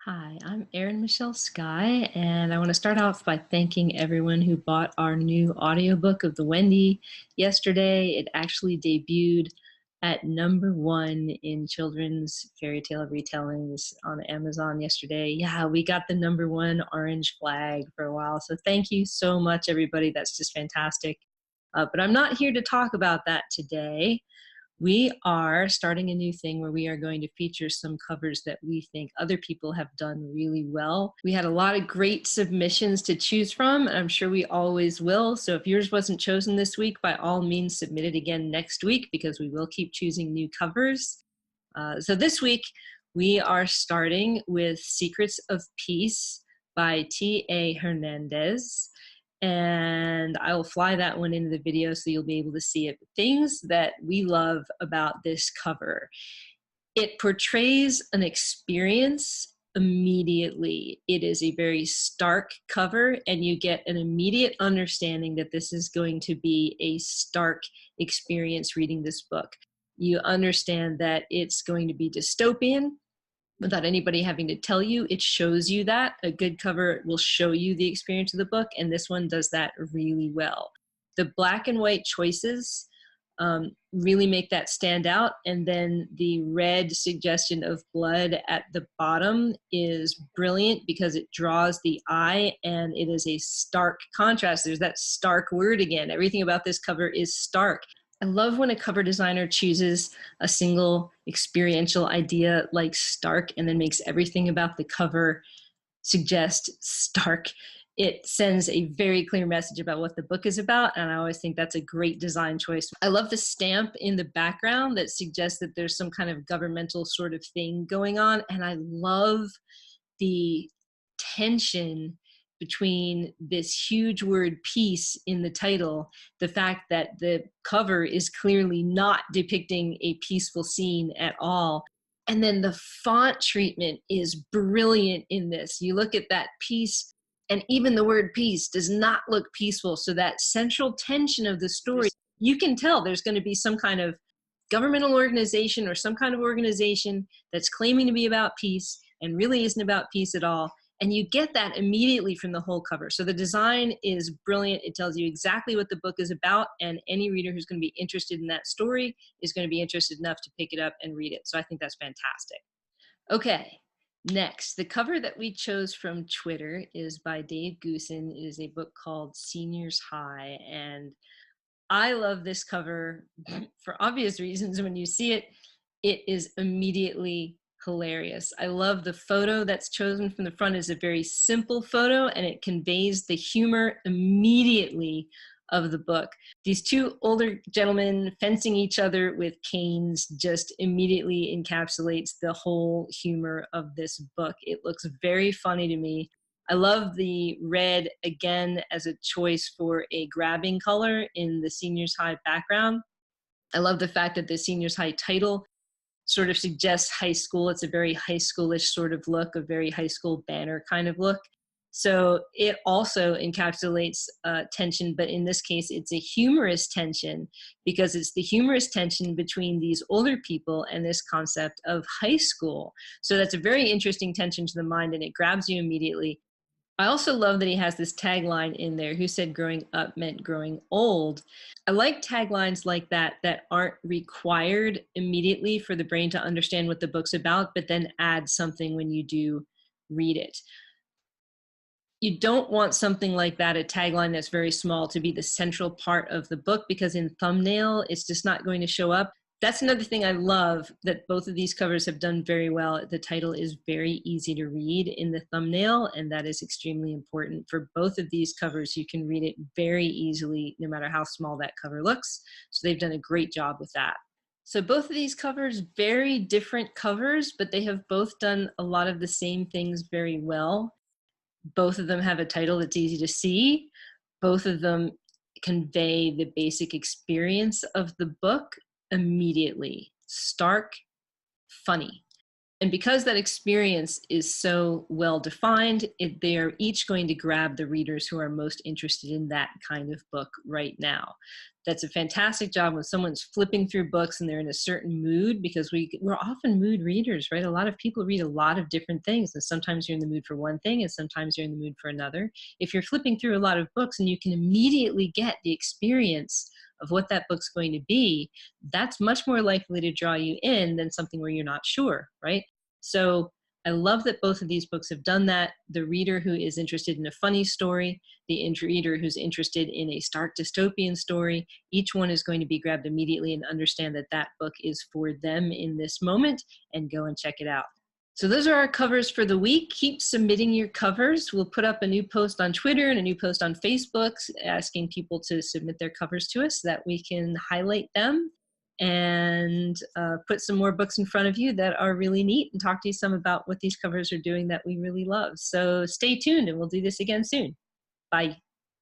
Hi, I'm Erin Michelle Sky, and I want to start off by thanking everyone who bought our new audiobook of The Wendy yesterday. It actually debuted at #1 in children's fairy tale retellings on Amazon yesterday. Yeah, we got the #1 orange flag for a while. So thank you so much, everybody. That's just fantastic. But I'm not here to talk about that today. We are starting a new thing where we are going to feature some covers that we think other people have done really well. We had a lot of great submissions to choose from, and I'm sure we always will. So if yours wasn't chosen this week, by all means, submit it again next week because we will keep choosing new covers. So this week, we are starting with Secrets of Peace by T.A. Hernandez. And I will fly that one into the video so you'll be able to see it. Things that we love about this cover. It portrays an experience immediately. It is a very stark cover, and you get an immediate understanding that this is going to be a stark experience reading this book. You understand that it's going to be dystopian without anybody having to tell you. It shows you that. A good cover will show you the experience of the book, and this one does that really well. The black and white choices really make that stand out, and then the red suggestion of blood at the bottom is brilliant because it draws the eye, and it is a stark contrast. There's that stark word again. Everything about this cover is stark. I love when a cover designer chooses a single experiential idea like stark and then makes everything about the cover suggest stark. It sends a very clear message about what the book is about, and I always think that's a great design choice. I love the stamp in the background that suggests that there's some kind of governmental sort of thing going on, and I love the tension between this huge word peace in the title, the fact that the cover is clearly not depicting a peaceful scene at all. And then the font treatment is brilliant in this. You look at that peace, and even the word peace does not look peaceful. So that central tension of the story, you can tell there's going to be some kind of governmental organization or some kind of organization that's claiming to be about peace and really isn't about peace at all. And you get that immediately from the whole cover. So the design is brilliant. It tells you exactly what the book is about, and any reader who's going to be interested in that story is going to be interested enough to pick it up and read it. So I think that's fantastic. Okay, next, the cover that we chose from Twitter is by Dave Goosen. It is a book called Seniors High, and I love this cover for obvious reasons. When you see it, it is immediately hilarious. I love the photo that's chosen from the front. Is a very simple photo, and it conveys the humor immediately of the book. These two older gentlemen fencing each other with canes just immediately encapsulates the whole humor of this book. It looks very funny to me. I love the red again as a choice for a grabbing color in the seniors high background. I love the fact that the seniors high title sort of suggests high school. It's a very high schoolish sort of look, a very high school banner kind of look. So it also encapsulates tension, but in this case, it's a humorous tension because it's the humorous tension between these older people and this concept of high school. So that's a very interesting tension to the mind, and it grabs you immediately. I also love that he has this tagline in there: who said growing up meant growing old. I like taglines like that that aren't required immediately for the brain to understand what the book's about, but then add something when you do read it. You don't want something like that, a tagline that's very small, to be the central part of the book, because in thumbnail, it's just not going to show up. That's another thing I love that both of these covers have done very well. The title is very easy to read in the thumbnail, and that is extremely important. For both of these covers, you can read it very easily, no matter how small that cover looks. So they've done a great job with that. So both of these covers, very different covers, but they have both done a lot of the same things very well. Both of them have a title that's easy to see. Both of them convey the basic experience of the book immediately. Stark, funny. And because that experience is so well defined, they are each going to grab the readers who are most interested in that kind of book right now. That's a fantastic job when someone's flipping through books and they're in a certain mood, because we're often mood readers, right? A lot of people read a lot of different things, and sometimes you're in the mood for one thing and sometimes you're in the mood for another. If you're flipping through a lot of books and you can immediately get the experience of what that book's going to be, that's much more likely to draw you in than something where you're not sure, right? So I love that both of these books have done that. The reader who is interested in a funny story, the reader who's interested in a stark dystopian story, each one is going to be grabbed immediately and understand that that book is for them in this moment, and go and check it out. So those are our covers for the week. Keep submitting your covers. We'll put up a new post on Twitter and a new post on Facebook asking people to submit their covers to us so that we can highlight them and put some more books in front of you that are really neat, and talk to you some about what these covers are doing that we really love. So stay tuned, and we'll do this again soon. Bye.